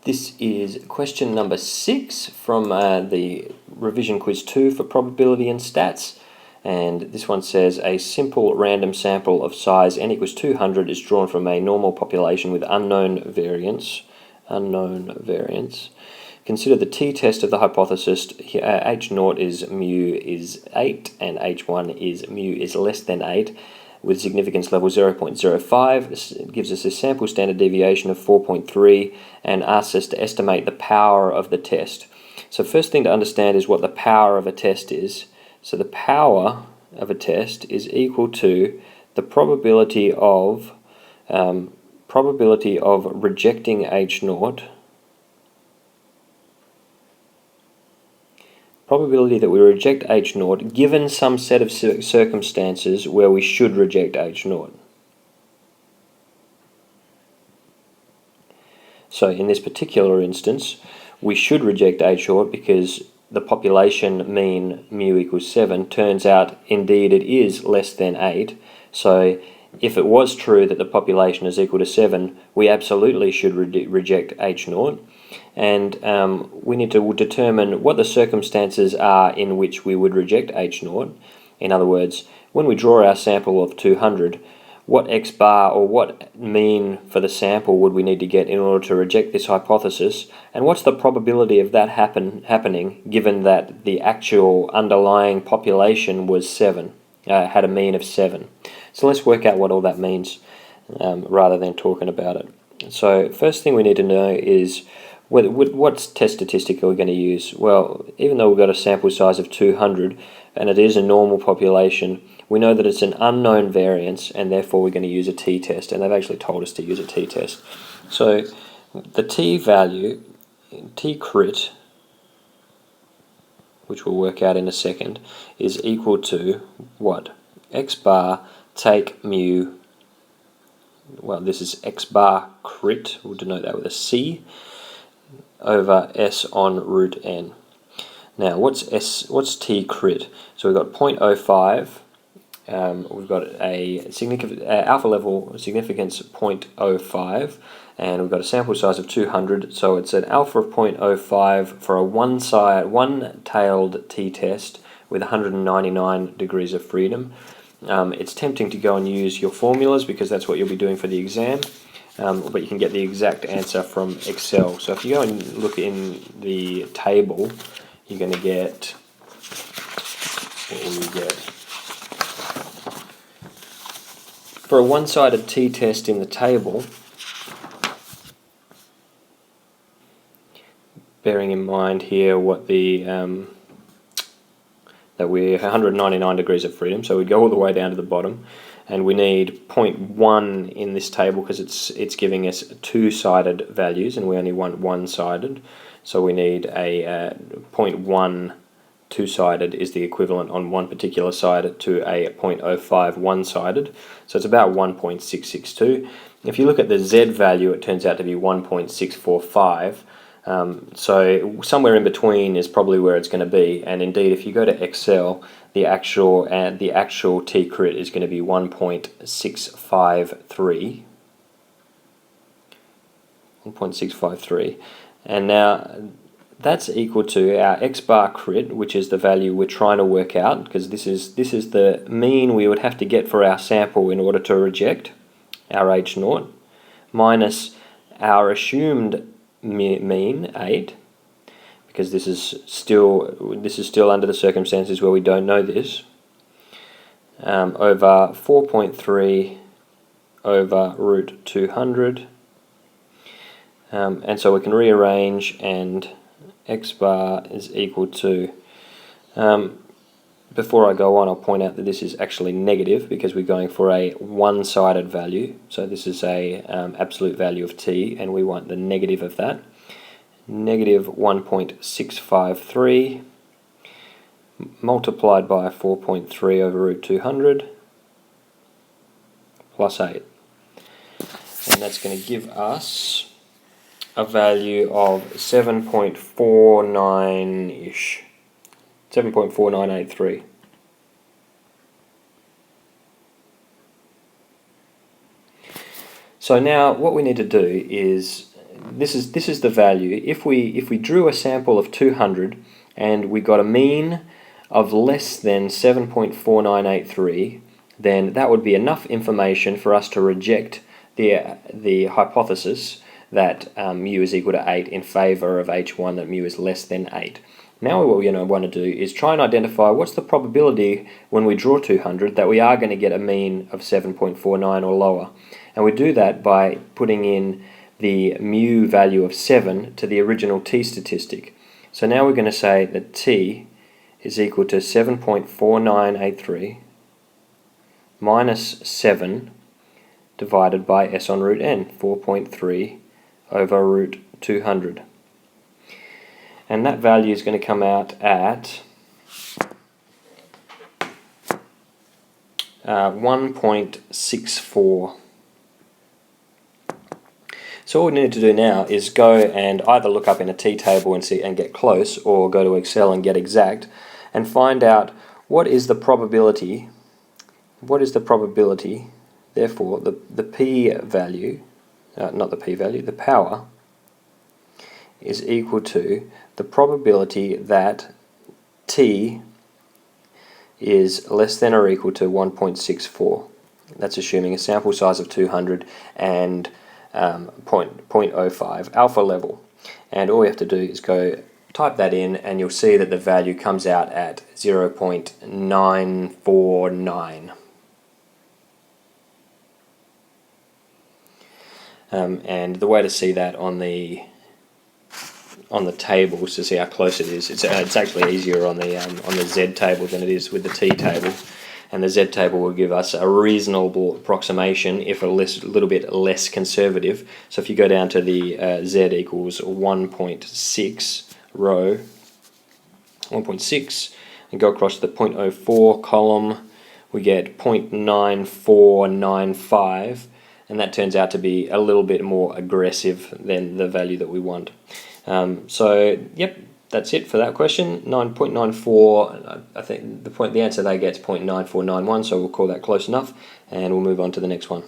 This is question number 6 from the revision quiz 2 for probability and stats. And this one says a simple random sample of size n equals 200 is drawn from a normal population with unknown variance. Consider the t-test of the hypothesis. H0 is mu is 8 and H1 is mu is less than 8 with significance level 0.05. This gives us a sample standard deviation of 4.3 and asks us to estimate the power of the test. So first thing to understand is what the power of a test is. So the power of a test is equal to the probability of rejecting H0. Probability that we reject H0 given some set of circumstances where we should reject H0. So in this particular instance, we should reject H0 because the population mean mu equals 7 turns out indeed it is less than 8. So if it was true that the population is equal to 7, we absolutely should reject H0. And we need to determine what the circumstances are in which we would reject H0. In other words, when we draw our sample of 200, what x bar or what mean for the sample would we need to get in order to reject this hypothesis, and what's the probability of that happening given that the actual underlying population was 7, had a mean of 7. So let's work out what all that means rather than talking about it. So first thing we need to know is what test statistic are we going to use? Well, even though we've got a sample size of 200 and it is a normal population, we know that it's an unknown variance and therefore we're going to use a t-test, and they've actually told us to use a t-test. So the t-value, t-crit, which we'll work out in a second, is equal to what? X bar take mu, well this is X bar crit, we'll denote that with a C, over S on root n. Now what's t crit? So we've got 0.05, we've got a significant alpha level significance 0.05, and we've got a sample size of 200, so it's an alpha of 0.05 for a one-tailed t-test with 199 degrees of freedom. It's tempting to go and use your formulas because that's what you'll be doing for the exam. But you can get the exact answer from Excel. So if you go and look in the table, you're going to get, what will you get? For a one-sided t-test in the table, bearing in mind here what the that we're 199 degrees of freedom, so we go all the way down to the bottom. And we need 0.1 in this table because it's giving us two-sided values and we only want one-sided. So we need a 0.1 two-sided is the equivalent on one particular side to a 0.05 one-sided. So it's about 1.662. If you look at the Z value, it turns out to be 1.645. So somewhere in between is probably where it's going to be, and indeed if you go to Excel, the actual t-crit is going to be 1.653. 1.653, and now that's equal to our x bar crit, which is the value we're trying to work out, because this is the mean we would have to get for our sample in order to reject our H0, minus our assumed mean 8, because this is still under the circumstances where we don't know this, over 4.3 over root 200, and so we can rearrange, and x bar is equal to, before I go on I'll point out that this is actually negative because we're going for a one-sided value, so this is a absolute value of t and we want the negative of that. Negative 1.653 multiplied by 4.3 over root 200 plus 8, and that's going to give us a value of 7.49-ish, 7.4983. So now what we need to do is this is the value. If we drew a sample of 200 and we got a mean of less than 7.4983, then that would be enough information for us to reject the hypothesis that mu is equal to 8 in favour of H1, that mu is less than 8. Now what we're going to want to do is try and identify what's the probability when we draw 200 that we are going to get a mean of 7.49 or lower. And we do that by putting in the mu value of 7 to the original t statistic. So now we're going to say that t is equal to 7.4983 minus 7 divided by s on root n, 4.3 over root 200. And that value is going to come out at 1.64. So all we need to do now is go and either look up in a t-table and see and get close, or go to Excel and get exact, and find out what is the probability. Therefore, the p value, not the p value, the power is equal to the probability that t is less than or equal to 1.64. That's assuming a sample size of 200 and 0.05 alpha level. And all we have to do is go type that in, and you'll see that the value comes out at 0.949. And the way to see that on the tables to see how close it is, it's actually easier on the Z table than it is with the T table. And the Z table will give us a reasonable approximation, if a little bit less conservative. So if you go down to the Z equals 1.6 row, 1.6, and go across the 0.04 column, we get 0.9495, and that turns out to be a little bit more aggressive than the value that we want. So yep, that's it for that question. 9.94. I think the answer they get is 0.9491, so we'll call that close enough, and we'll move on to the next one.